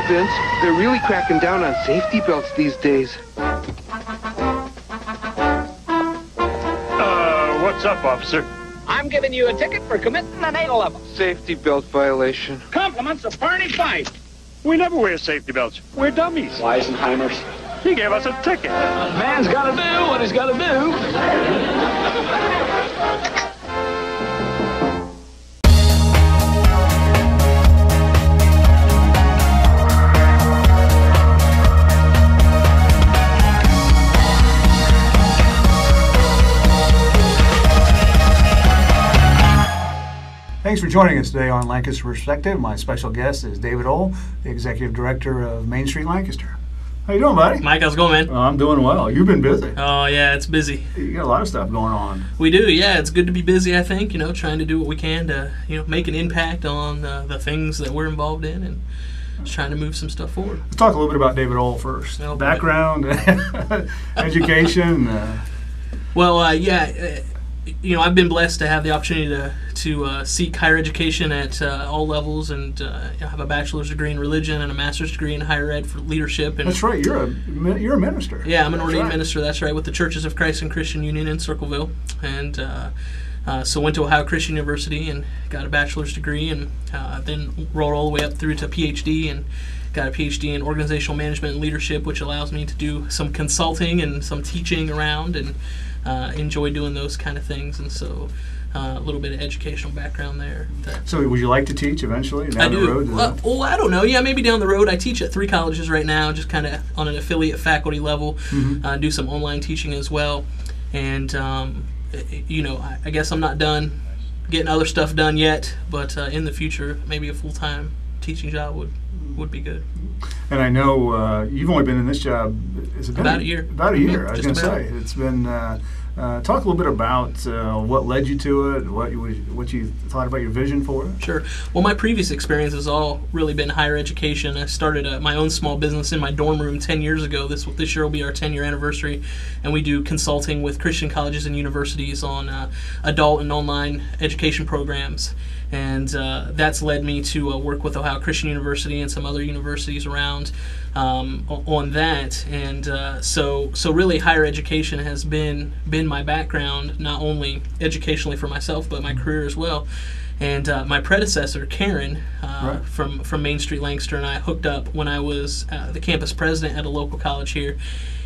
Vince. They're really cracking down on safety belts these days. What's up, officer? I'm giving you a ticket for committing an 811. Safety belt violation. Compliments of Barney Fife. We never wear safety belts. We're dummies. Weisenheimers. He gave us a ticket. Man's got to do what he's got to do. Thanks for joining us today on Lancaster Perspective. My special guest is David Ohl, the Executive Director of Main Street Lancaster. How you doing, buddy? Mike, how's it going, man? I'm doing well. You've been busy. Oh, yeah, it's busy. You got a lot of stuff going on. We do, yeah. It's good to be busy, I think, trying to do what we can to, make an impact on the things that we're involved in and just trying to move some stuff forward. Let's talk a little bit about David Ohl first. Oh, background, education. I've been blessed to have the opportunity to seek higher education at all levels, and have a bachelor's degree in religion and a master's degree in higher ed for leadership. And that's right. You're a minister. Yeah, I'm an ordained minister. That's right, with the Churches of Christ and Christian Union in Circleville, and so went to Ohio Christian University and got a bachelor's degree, and then rolled all the way up through to PhD and got a PhD in organizational management and leadership, which allows me to do some consulting and some teaching around, and enjoy doing those kind of things. And so a little bit of educational background there. So would you like to teach eventually down I do. the road? I don't know. Yeah, maybe down the road. I teach at 3 colleges right now, just kind of on an affiliate faculty level. Mm-hmm. Do some online teaching as well. And, I guess I'm not done getting other stuff done yet, but in the future, maybe a full-time teaching job would be good. And I know you've only been in this job about a year. About a year. I was going to about. say it's been. Talk a little bit about what led you to it, what you thought about your vision for it. Sure. Well, my previous experience has all really been higher education. I started my own small business in my dorm room 10 years ago. This year will be our 10-year anniversary, and we do consulting with Christian colleges and universities on adult and online education programs. And that's led me to work with Ohio Christian University and some other universities around on that. And so really higher education has been my background, not only educationally for myself, but my career as well. And my predecessor, Karen, right. from Main Street Lancaster, and I hooked up when I was the campus president at a local college here.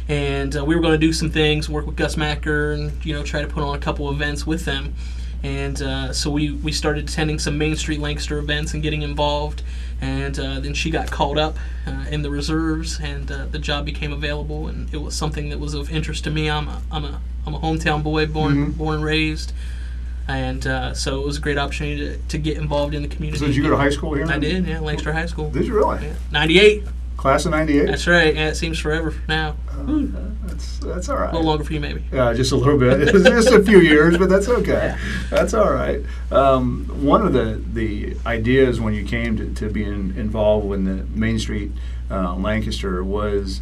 And we were going to do some things, work with Gus Macker, and try to put on a couple events with them. And so we started attending some Main Street Lancaster events and getting involved. And then she got called up in the reserves, and the job became available. And it was something that was of interest to me. I'm a hometown boy, born and raised. And so it was a great opportunity to get involved in the community. So did you go to high school here? I did, yeah, Lancaster High School. Did you really? Yeah. 98. Class of 98? That's right. Yeah, it seems forever now. That's all right. A little longer for you, maybe. Yeah, just a little bit. It's just a few years, but that's okay. Yeah. That's all right. One of the ideas when you came to be involved with the Main Street Lancaster was,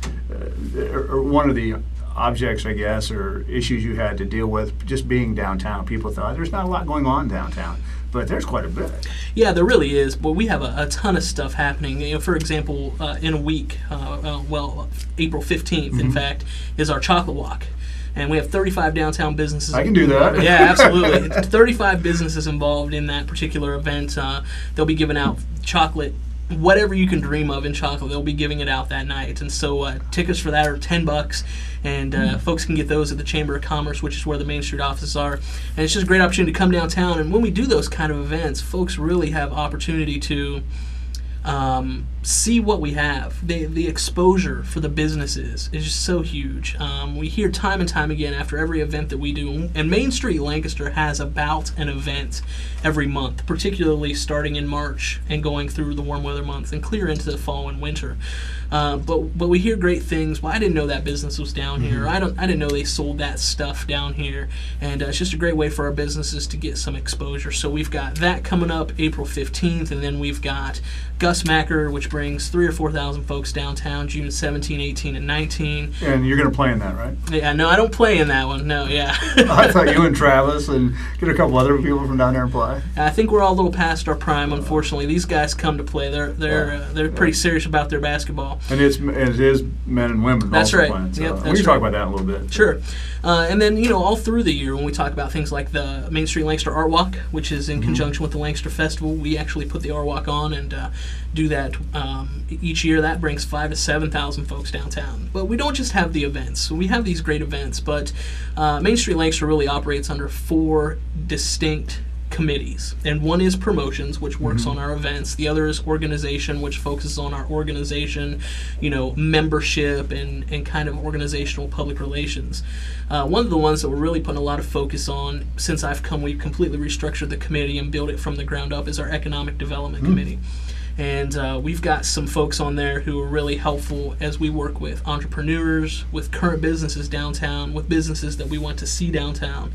or one of the objects, I guess, or issues you had to deal with just being downtown. People thought there's not a lot going on downtown, but there's quite a bit. Yeah, there really is. But we have a ton of stuff happening. For example, in a week, April 15th, in fact, is our chocolate walk. And we have 35 downtown businesses. I can do that. Yeah, absolutely. 35 businesses involved in that particular event. They'll be giving out chocolate, whatever you can dream of in chocolate. They'll be giving it out that night. And so tickets for that are $10. And folks can get those at the Chamber of Commerce, which is where the Main Street offices are. And it's just a great opportunity to come downtown. And when we do those kind of events, folks really have opportunity to see what we have. The exposure for the businesses is just so huge. We hear time and time again after every event that we do, and Main Street Lancaster has about an event every month, particularly starting in March and going through the warm weather months and clear into the fall and winter. But we hear great things. Well, I didn't know that business was down here. I didn't know they sold that stuff down here. And it's just a great way for our businesses to get some exposure. So we've got that coming up April 15th, and then we've got Gus Macker, which brings 3,000 or 4,000 folks downtown June 17, 18, and 19. And you're going to play in that, right? Yeah, no, I don't play in that one. No, yeah. I thought you and Travis and get a couple other people from down there and play. I think we're all a little past our prime, unfortunately. These guys come to play. They're pretty serious about their basketball. And it is men and women. That's also right. Playing, so Yep, we that's can talk about that in a little bit. Sure. And then, all through the year when we talk about things like the Main Street Lancaster Art Walk, which is in conjunction with the Lancaster Festival, we actually put the Art Walk on and do that each year. That brings 5,000 to 7,000 folks downtown. But we don't just have the events. We have these great events, but Main Street Lancaster really operates under 4 distinct committees, and one is promotions, which works on our events. The other is organization, which focuses on our organization, membership and kind of organizational public relations. One of the ones that we're really putting a lot of focus on since I've come, we've completely restructured the committee and built it from the ground up, is our economic development committee. And we've got some folks on there who are really helpful as we work with entrepreneurs, with current businesses downtown, with businesses that we want to see downtown.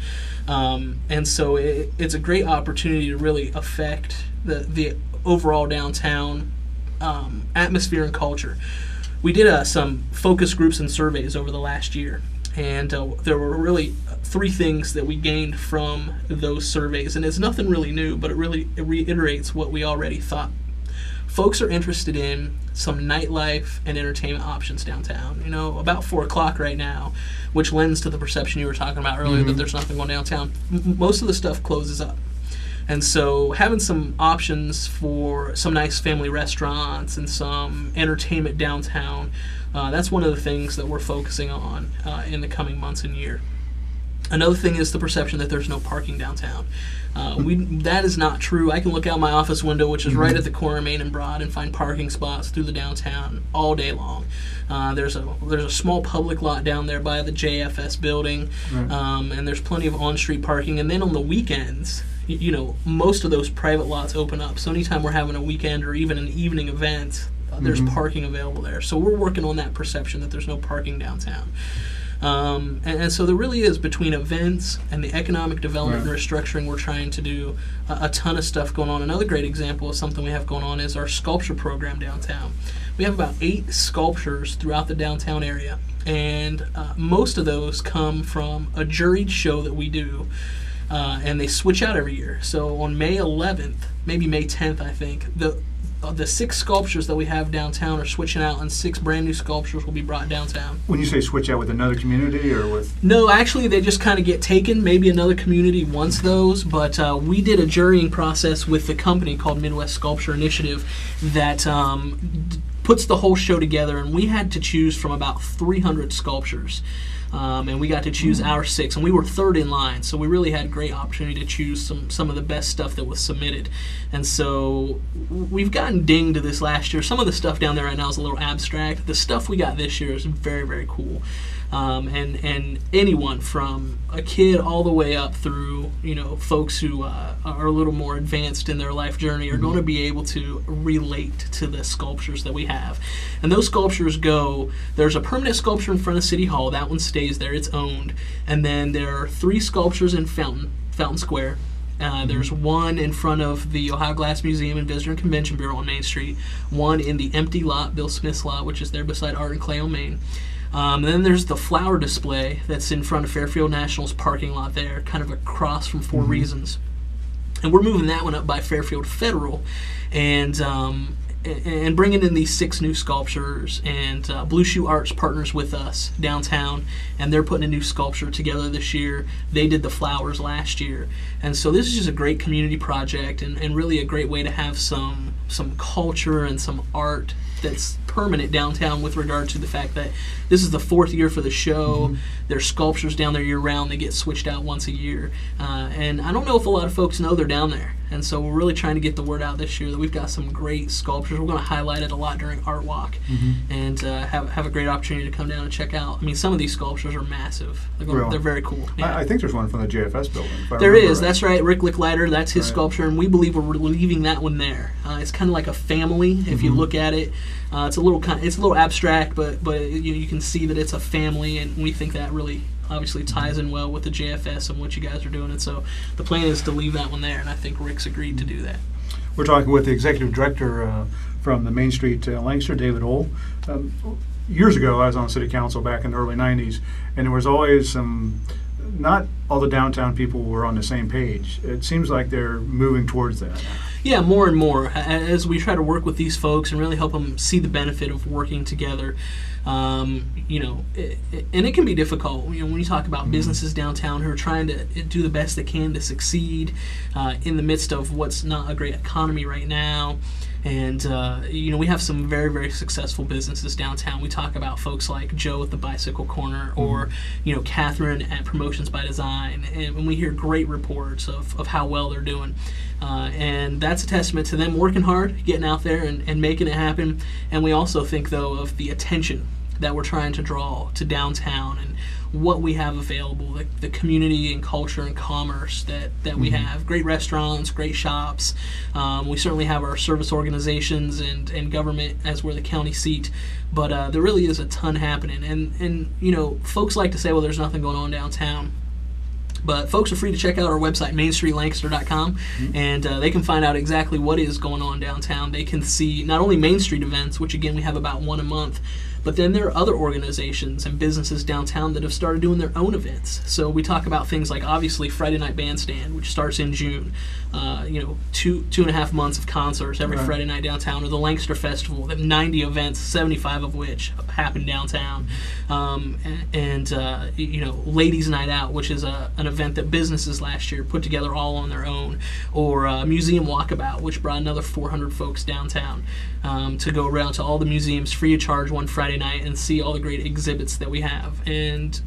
And so it's a great opportunity to really affect the overall downtown atmosphere and culture. We did some focus groups and surveys over the last year. And there were really 3 things that we gained from those surveys. And it's nothing really new, but it reiterates what we already thought. Folks are interested in some nightlife and entertainment options downtown. About 4 o'clock right now, which lends to the perception you were talking about earlier that there's nothing going downtown. Most of the stuff closes up. And so having some options for some nice family restaurants and some entertainment downtown, that's one of the things that we're focusing on in the coming months and year. Another thing is the perception that there's no parking downtown. That is not true. I can look out my office window, which is right at the corner of Main and Broad, and find parking spots through the downtown all day long. There's a small public lot down there by the JFS building, and there's plenty of on-street parking. And then on the weekends, most of those private lots open up. So anytime we're having a weekend or even an evening event, there's parking available there. So we're working on that perception that there's no parking downtown. And so there really is, between events and the economic development and restructuring, we're trying to do a ton of stuff going on. Another great example of something we have going on is our sculpture program downtown. We have about 8 sculptures throughout the downtown area, and most of those come from a juried show that we do, and they switch out every year. So on May 11th, maybe May 10th, I think, the 6 sculptures that we have downtown are switching out, and 6 brand new sculptures will be brought downtown. When you say switch out, with another community or with? No, actually they just kind of get taken. Maybe another community wants those, but we did a jurying process with the company called Midwest Sculpture Initiative that puts the whole show together, and we had to choose from about 300 sculptures. And we got to choose our 6, and we were 3rd in line, so we really had a great opportunity to choose some of the best stuff that was submitted. And so we've gotten dinged this last year. Some of the stuff down there right now is a little abstract. The stuff we got this year is very, very cool. And anyone from a kid all the way up through, folks who are a little more advanced in their life journey are going to be able to relate to the sculptures that we have. And those sculptures there's a permanent sculpture in front of City Hall. That one stays there. It's owned. And then there are 3 sculptures in Fountain Square. There's one in front of the Ohio Glass Museum and Visitor and Convention Bureau on Main Street. One in the empty lot, Bill Smith's lot, which is there beside Art and Clay on Main. Then there's the flower display that's in front of Fairfield National's parking lot there, kind of across from 4 Reasons. And we're moving that one up by Fairfield Federal, and bringing in these 6 new sculptures. And Blue Shoe Arts partners with us downtown, and they're putting a new sculpture together this year. They did the flowers last year. And so this is just a great community project, and really a great way to have some culture and some art that's permanent downtown, with regard to the fact that this is the 4th year for the show. There's sculptures down there year-round. They get switched out once a year. And I don't know if a lot of folks know they're down there. And so we're really trying to get the word out this year that we've got some great sculptures. We're going to highlight it a lot during Art Walk, and have a great opportunity to come down and check out. I mean, some of these sculptures are massive. They're very cool. Yeah. I think there's one from the JFS building. There is. Right. That's right. Rick Licklider, that's his sculpture, and we believe we're leaving that one there. It's kind of like a family, if you look at it. It's a little abstract, but you can see that it's a family, and we think that really obviously ties in well with the JFS and what you guys are doing. And so the plan is to leave that one there, and I think Rick's agreed to do that. We're talking with the executive director from the Main Street Lancaster, David Ole. Years ago, I was on city council back in the early 90s, and there was always not all the downtown people were on the same page. It seems like they're moving towards that. Yeah, more and more as we try to work with these folks and really help them see the benefit of working together. And it can be difficult. When you talk about businesses downtown who are trying to do the best they can to succeed in the midst of what's not a great economy right now. And, we have some very, very successful businesses downtown. We talk about folks like Joe at the Bicycle Corner or, Catherine at Promotions by Design. And we hear great reports of how well they're doing. And that's a testament to them working hard, getting out there and making it happen. And we also think, though, of the attention that we're trying to draw to downtown and what we have available, the community and culture and commerce that we have. Great restaurants, great shops. We certainly have our service organizations and government as we're the county seat. But there really is a ton happening. And folks like to say, well, there's nothing going on downtown. But folks are free to check out our website, mainstreetlancaster.com, and they can find out exactly what is going on downtown. They can see not only Main Street events, which again we have about one a month, but then there are other organizations and businesses downtown that have started doing their own events. So we talk about things like, obviously, Friday Night Bandstand, which starts in June. 2.5 months of concerts every Friday night downtown, or the Lancaster Festival, 90 events, 75 of which happen downtown. Ladies Night Out, which is an event that businesses last year put together all on their own, or Museum Walkabout, which brought another 400 folks downtown to go around to all the museums free of charge one Friday night and see all the great exhibits that we have. And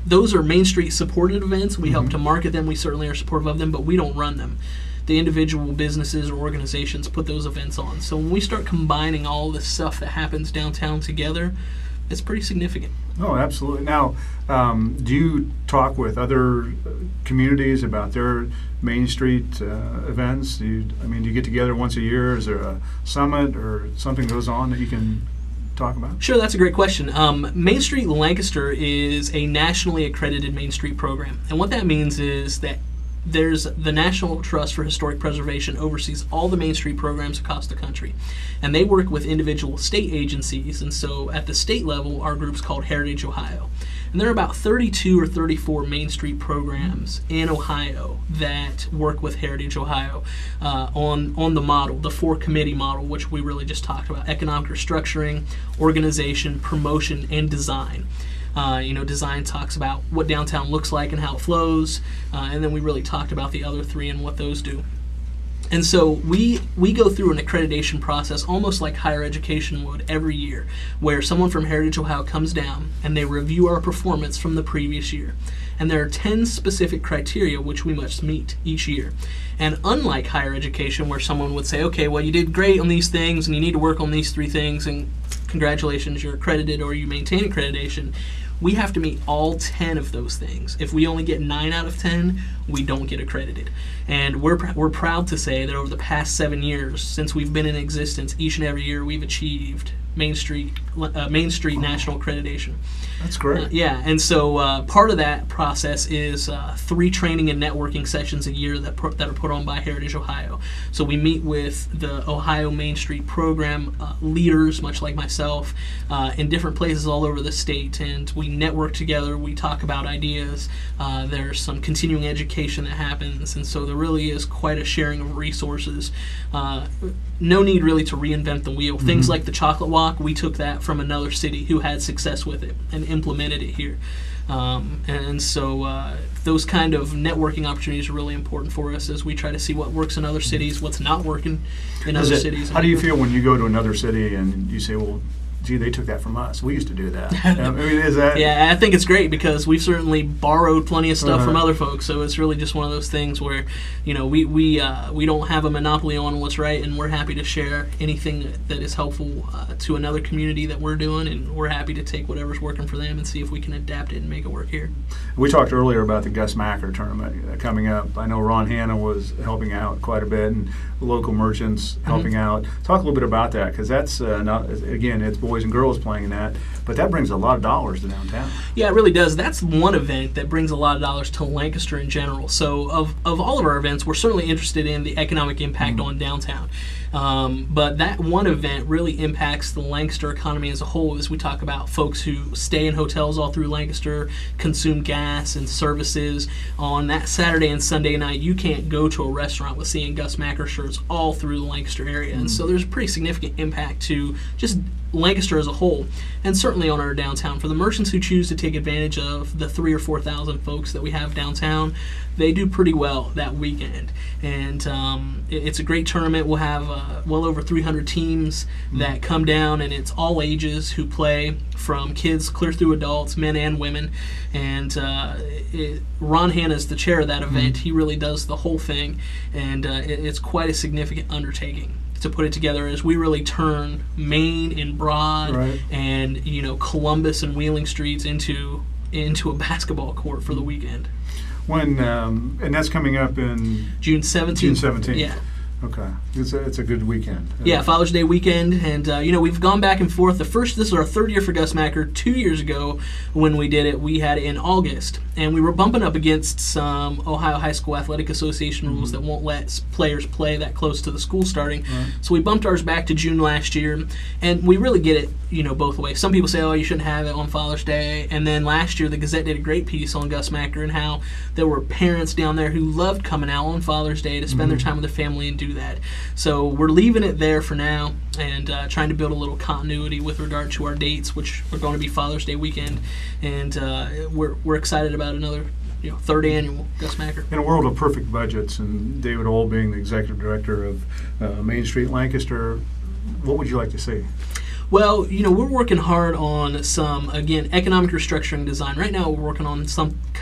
those are Main Street supported events. We help to market them. We certainly are supportive of them, but we don't run them. The individual businesses or organizations put those events on. So when we start combining all the stuff that happens downtown together, it's pretty significant. Oh, absolutely. Now, do you talk with other communities about their Main Street events? Do you get together once a year? Is there a summit or something goes on that you can talk about? Sure, that's a great question. Main Street Lancaster is a nationally accredited Main Street program. And what that means is that there's the National Trust for Historic Preservation oversees all the Main Street programs across the country. And they work with individual state agencies. And so at the state level, our group's called Heritage Ohio. And there are about 32 or 34 Main Street programs in Ohio that work with Heritage Ohio on the model, the 4-committee model, which we really just talked about: economic restructuring, organization, promotion, and design. Design talks about what downtown looks like and how it flows, and then we really talked about the other 3 and what those do. And so we go through an accreditation process almost like higher education would every year, where someone from Heritage Ohio comes down and they review our performance from the previous year. And there are 10 specific criteria which we must meet each year. And unlike higher education, where someone would say, okay, well, you did great on these things and you need to work on these 3 things, and congratulations, you're accredited or you maintain accreditation, we have to meet all 10 of those things. If we only get 9 out of 10, we don't get accredited. And we're proud to say that over the past 7 years, since we've been in existence, each and every year we've achieved Main Street national accreditation. That's great. Yeah, and so part of that process is 3 training and networking sessions a year that are put on by Heritage Ohio. So we meet with the Ohio Main Street program leaders, much like myself, in different places all over the state, and we network together. We talk about ideas. There's some continuing education that happens, and so there really is quite a sharing of resources. No need really to reinvent the wheel. Things like the chocolate walk, we took that from another city who had success with it and implemented it here. And so those kind of networking opportunities are really important for us as we try to see what works in other cities, what's not working in other cities. How do you feel when you go to another city and you say, well, gee, they took that from us. We used to do that. I mean, is that? Yeah, I think it's great because we've certainly borrowed plenty of stuff from Uh-huh. other folks. So it's really just one of those things where, we don't have a monopoly on what's right, and we're happy to share anything that is helpful to another community that we're doing, and we're happy to take whatever's working for them and see if we can adapt it and make it work here. We talked earlier about the Gus Macker tournament coming up. I know Ron Hanna was helping out quite a bit, and local merchants helping out. Talk a little bit about that, because that's, again, it's boys and girls playing in that, but that brings a lot of dollars to downtown. Yeah, it really does. That's one event that brings a lot of dollars to Lancaster in general. So of all of our events, we're certainly interested in the economic impact on downtown. But that one event really impacts the Lancaster economy as a whole, as we talk about folks who stay in hotels all through Lancaster, consume gas and services. On that Saturday and Sunday night, you can't go to a restaurant with seeing Gus Macker shirts all through the Lancaster area. And so there's a pretty significant impact to just Lancaster as a whole, and certainly on our downtown. For the merchants who choose to take advantage of the 3,000 or 4,000 folks that we have downtown, they do pretty well that weekend. And it's a great tournament. We'll have well over 300 teams that come down, and it's all ages who play, from kids clear through adults, men and women. And Ron Hanna is the chair of that event. He really does the whole thing, and it's quite a significant undertaking to put it together, as we really turn Main and Broad Right. and Columbus and Wheeling Streets into a basketball court for the weekend. When and that's coming up in June 17th. June 17th. Yeah. Okay, it's a good weekend. Yeah, Father's Day weekend, and we've gone back and forth. This is our third year for Gus Macker. 2 years ago, when we did it, we had it in August, and we were bumping up against some Ohio High School Athletic Association rules that won't let players play that close to the school starting. Right. So we bumped ours back to June last year, and we really get it, both ways. Some people say, "Oh, you shouldn't have it on Father's Day," and then last year the Gazette did a great piece on Gus Macker and how there were parents down there who loved coming out on Father's Day to spend their time with their family and do that. So we're leaving it there for now, and trying to build a little continuity with regard to our dates, which are going to be Father's Day weekend, and we're excited about another third annual Gus Macker. In a world of perfect budgets, and David Ohl being the executive director of Main Street Lancaster, what would you like to see? Well, we're working hard on some, again, economic restructuring design. Right now we're working on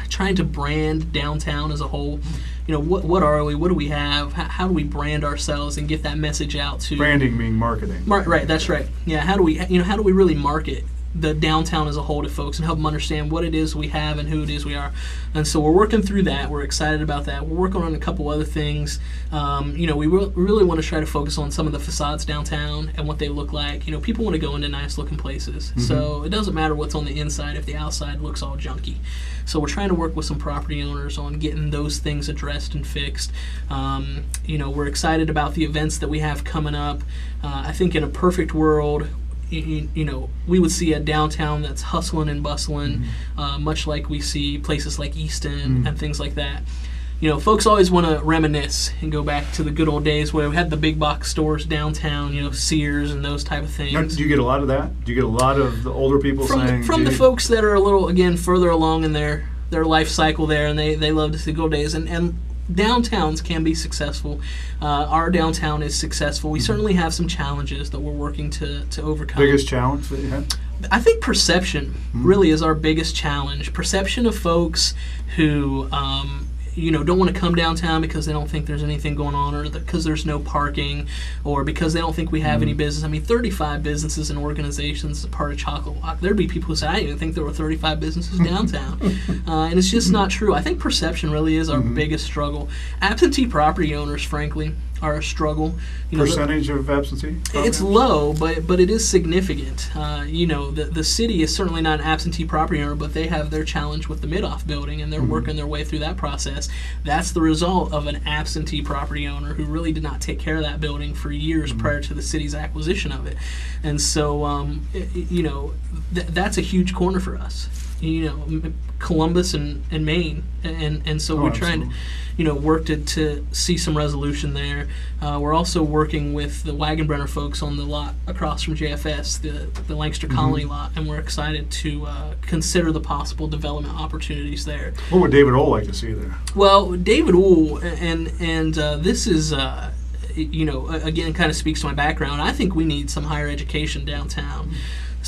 trying to brand downtown as a whole. What are we? What do we have? How do we brand ourselves and get that message out to... Branding being marketing. Right, that's right. Yeah, how do we really market the downtown as a whole to folks and help them understand what it is we have and who it is we are? And so we're working through that. We're excited about that. We're working on a couple other things. We really want to try to focus on some of the facades downtown and what they look like. People want to go into nice looking places. So it doesn't matter what's on the inside if the outside looks all junky. So we're trying to work with some property owners on getting those things addressed and fixed. We're excited about the events that we have coming up. I think in a perfect world, we would see a downtown that's hustling and bustling, much like we see places like Easton and things like that. Folks always want to reminisce and go back to the good old days where we had the big box stores downtown, Sears and those type of things. Now, do you get a lot of that? Do you get a lot of the older people saying... From the folks that are a little, again, further along in their life cycle there, and they love to see the good old days. And downtowns can be successful. Our downtown is successful. We certainly have some challenges that we're working to overcome. Biggest challenge that you have? I think perception really is our biggest challenge. Perception of folks who don't want to come downtown because they don't think there's anything going on, or because there's no parking, or because they don't think we have any business. I mean, 35 businesses and organizations is a part of Chocolate Walk. There'd be people who say, "I didn't even think there were 35 businesses downtown." And it's just not true. I think perception really is our biggest struggle. Absentee property owners, frankly, are a struggle. Percentage of absentee? It's low, but it is significant. The city is certainly not an absentee property owner, but they have their challenge with the Mid-Off building, and they're working their way through that process. That's the result of an absentee property owner who really did not take care of that building for years prior to the city's acquisition of it. And so, that's a huge corner for us. Columbus and Maine, and so we're trying to work to see some resolution there. We're also working with the Wagenbrenner folks on the lot across from JFS, the Lancaster Colony lot, and we're excited to consider the possible development opportunities there. What would David Ohl like to see there? Well, David Ohl, and this is again kind of speaks to my background. I think we need some higher education downtown.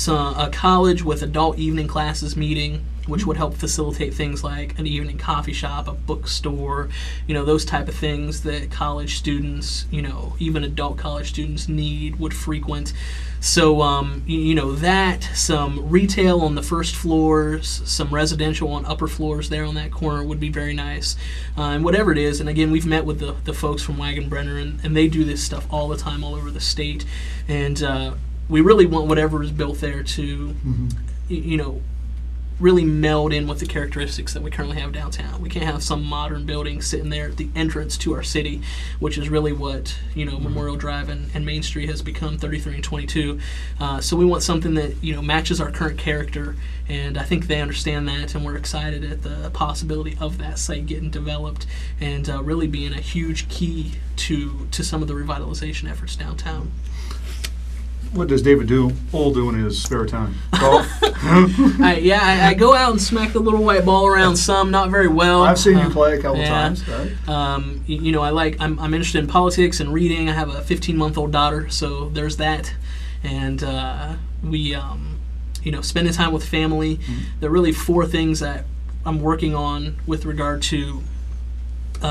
a college with adult evening classes meeting, which would help facilitate things like an evening coffee shop, a bookstore, those type of things that college students, even adult college students would frequent. So, that, some retail on the first floors, some residential on upper floors there on that corner would be very nice. And whatever it is, and again, we've met with the folks from Wagenbrenner, and they do this stuff all the time all over the state. And we really want whatever is built there to, really meld in with the characteristics that we currently have downtown. We can't have some modern building sitting there at the entrance to our city, which is really what Memorial Drive and Main Street has become, 33 and 22. So we want something that matches our current character, and I think they understand that, and we're excited at the possibility of that site getting developed and really being a huge key to some of the revitalization efforts downtown. What does David do in his spare time? Golf? I go out and smack the little white ball around some, not very well. I've seen you play a couple times, right? I'm interested in politics and reading. I have a 15-month-old daughter, so there's that. And we, spending time with family. There are really 4 things that I'm working on with regard to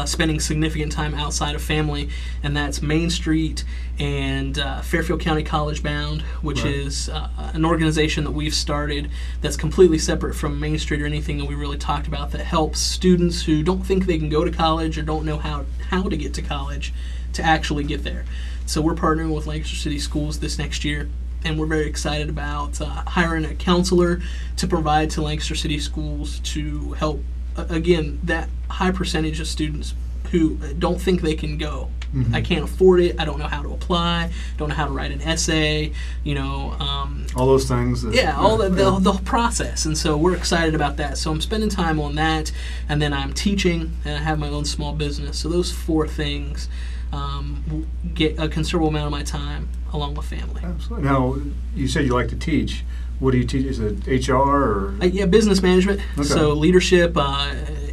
spending significant time outside of family, and that's Main Street and Fairfield County College Bound, which is an organization that we've started that's completely separate from Main Street or anything that we really talked about, that helps students who don't think they can go to college or don't know how to get to college to actually get there. So we're partnering with Lancaster City Schools this next year, and we're very excited about hiring a counselor to provide to Lancaster City Schools to help, again, that high percentage of students who don't think they can go. I can't afford it. I don't know how to apply. Don't know how to write an essay. All those things. All the process. And so we're excited about that. So I'm spending time on that, and then I'm teaching, and I have my own small business. So those 4 things get a considerable amount of my time along with family. Absolutely. Now, you said you like to teach. What do you teach? Is it HR or? Business management. Okay. So leadership,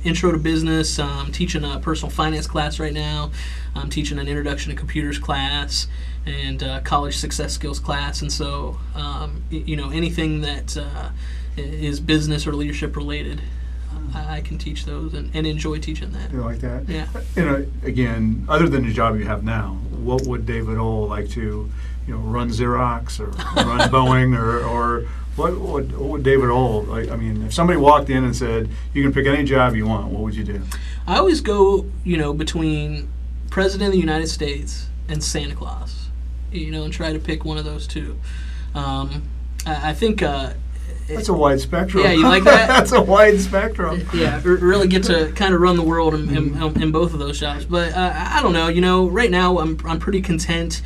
intro to business. I'm teaching a personal finance class right now. I'm teaching an introduction to computers class and college success skills class. And so, anything that is business or leadership related, I can teach those and enjoy teaching that. You like that? Yeah. Again, other than the job you have now, what would David O like to, run Xerox or run Boeing or what would David O if somebody walked in and said, you can pick any job you want, what would you do? I always go, between President of the United States and Santa Claus, and try to pick one of those 2. I think that's a wide spectrum. Yeah, you like that? That's a wide spectrum. Yeah, really get to kind of run the world in both of those jobs. But I don't know. Right now I'm pretty content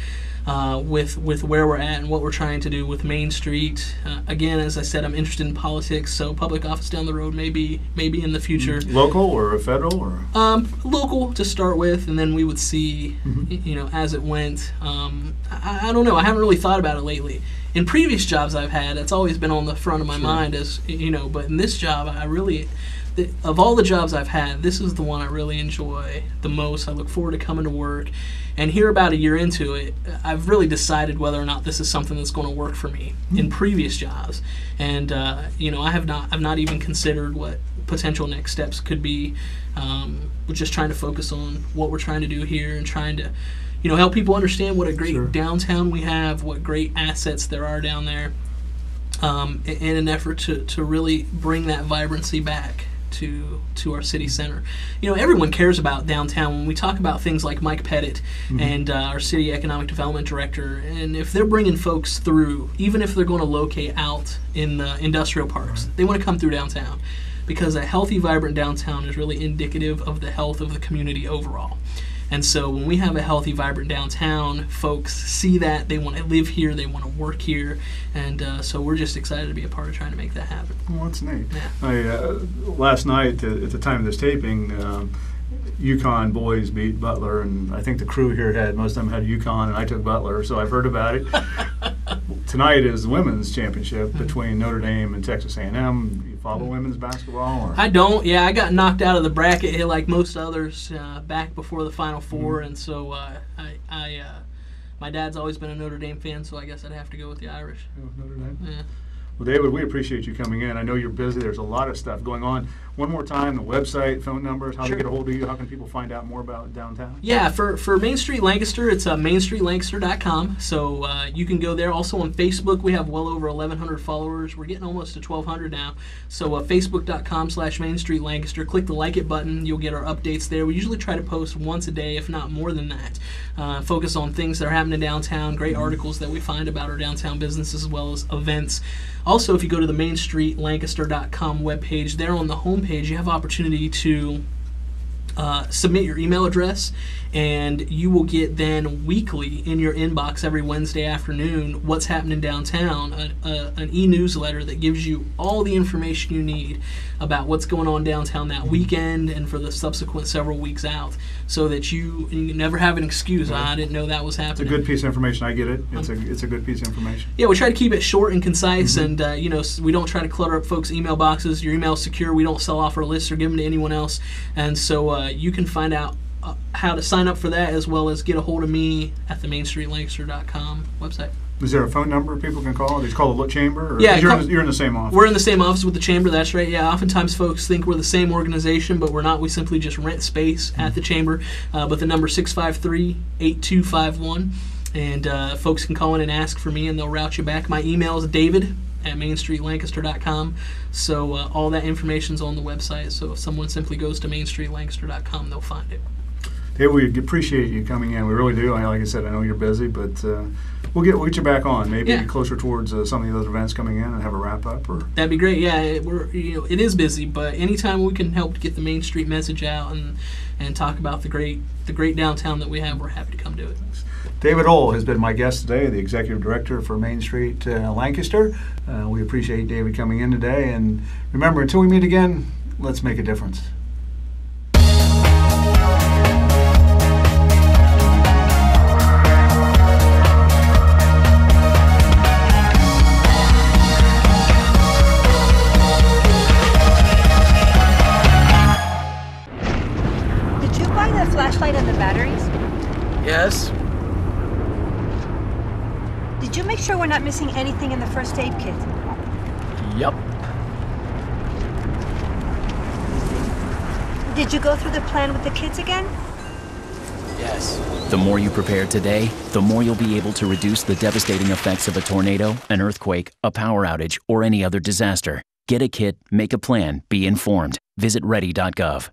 with where we're at and what we're trying to do with Main Street. Again, as I said, I'm interested in politics, so public office down the road maybe in the future. Local or federal or? Local to start with, and then we would see, as it went. I don't know. I haven't really thought about it lately. In previous jobs I've had, it's always been on the front of my mind, as but in this job, of all the jobs I've had, this is the one I really enjoy the most. I look forward to coming to work, and here about a year into it, I've really decided whether or not this is something that's going to work for me in previous jobs. And I've not even considered what potential next steps could be. We're just trying to focus on what we're trying to do here and trying to help people understand what a great downtown we have, what great assets there are down there, in an effort to really bring that vibrancy back to our city center. Everyone cares about downtown. When we talk about things like Mike Pettit and our city economic development director, and if they're bringing folks through, even if they're going to locate out in the industrial parks, they want to come through downtown, because a healthy, vibrant downtown is really indicative of the health of the community overall. And so when we have a healthy, vibrant downtown, folks see that, they want to live here, they want to work here, and so we're just excited to be a part of trying to make that happen. Well, that's neat. Yeah. Last night, at the time of this taping, UConn boys beat Butler, and I think the crew here most of them had UConn, and I took Butler, so I've heard about it. Tonight is the women's championship between Notre Dame and Texas A&M. Do you follow women's basketball? Or? I don't. Yeah, I got knocked out of the bracket like most others back before the Final Four, and so My dad's always been a Notre Dame fan, so I guess I'd have to go with the Irish. Notre Dame. Yeah. Well, David, we appreciate you coming in. I know you're busy. There's a lot of stuff going on. One more time, the website, phone numbers, how Sure. to get a hold of you, how can people find out more about downtown? Yeah, for Main Street Lancaster, it's mainstreetlancaster.com. So you can go there. Also on Facebook, we have well over 1,100 followers. We're getting almost to 1,200 now. So facebook.com/Main Street Lancaster. Click the like it button. You'll get our updates there. We usually try to post once a day, if not more than that. Focus on things that are happening downtown, great articles that we find about our downtown businesses as well as events. Also, if you go to the mainstreetlancaster.com webpage, there on the homepage, you have opportunity to submit your email address, and you will get then weekly in your inbox every Wednesday afternoon what's happening downtown, an e-newsletter that gives you all the information you need about what's going on downtown that weekend and for the subsequent several weeks out, so that you never have an excuse. I didn't know that was happening. It's a good piece of information. I get it. It's a good piece of information. Yeah, we try to keep it short and concise, and we don't try to clutter up folks' email boxes. Your email's secure. We don't sell off our lists or give them to anyone else, and so you can find out how to sign up for that as well as get a hold of me at the mainstreetlancaster.com website. Is there a phone number people can call? They just call the chamber? Or Yeah, you're in the same office. We're in the same office with the chamber, that's right. Yeah, oftentimes folks think we're the same organization, but we're not. We simply just rent space at the chamber. But the number 653-8251. And folks can call in and ask for me, and they'll route you back. My email is david@mainstreetlancaster.com. So all that information's on the website. So if someone simply goes to mainstreetlancaster.com, they'll find it. David, we appreciate you coming in. We really do. Like I said, I know you're busy, but we'll get you back on. Maybe closer towards some of the other events coming in and have a wrap up. Or that'd be great. Yeah, it is busy, but anytime we can help get the Main Street message out and talk about the great downtown that we have, we're happy to come do it. David Ohl has been my guest today, the Executive Director for Main Street Lancaster. We appreciate David coming in today. And remember, until we meet again, let's make a difference. Did you buy the flashlight and the batteries? Yes. Did you make sure we're not missing anything in the first aid kit? Yup. Did you go through the plan with the kids again? Yes. The more you prepare today, the more you'll be able to reduce the devastating effects of a tornado, an earthquake, a power outage, or any other disaster. Get a kit, make a plan, be informed. Visit ready.gov.